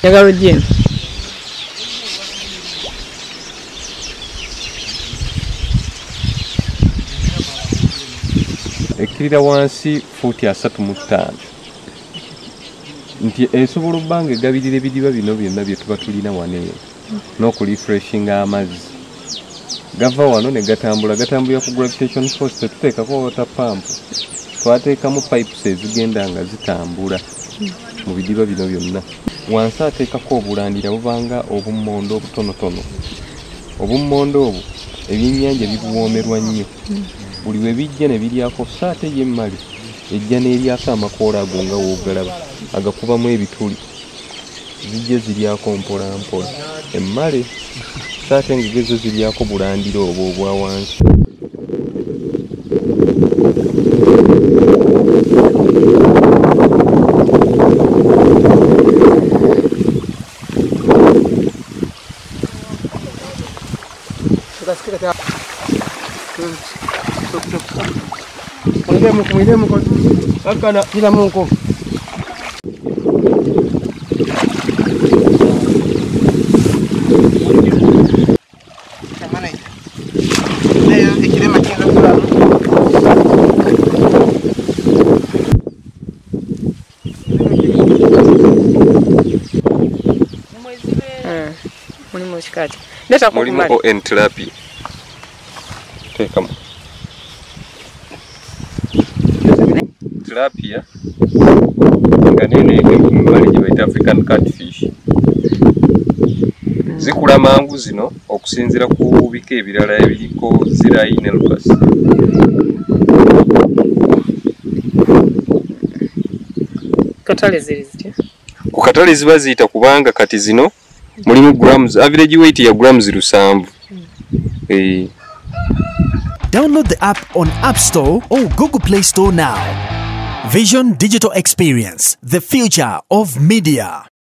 Njagala ojje. Ekkirira wansi fuuti 35 nti esobola obbanga egabirira ebidiba bino byonna bye tuba tulina wano eyo n'okurefreshinga amazzi gava wano ne gatambulira ku gravitation force. Tetuteekako water pump, twateekamu pipes ezigenda nga zitambula mu bidiba bino byonna. Wansi ateekako obulandira bubanga obummondo obutonotono. Obummondo obwo ebyennyanja bibuwoomerwa nnyo, buli we bijja ne biryako saate y'emmali ejja n'eryako amakoola ago nga woogalaba agakubamu ebituli, zijje ziryako mpola mpola. Emmale saate ng'egezo ziryako bulandira obwo obwa wansi. Mulimu entirapi teekamu tilapia nga nene emmali gye bayita African catfish. Zikula mangu zino okusinziira ku bika ebirala ebiriko zirai ne lucas. Katale ziri zitya? Ku katale ziba ziyita kubanga kati zino mulimu grams, average weight ya grams 7. Download the app on App Store or Google Play Store now. Vision Digital Experience, the future of media.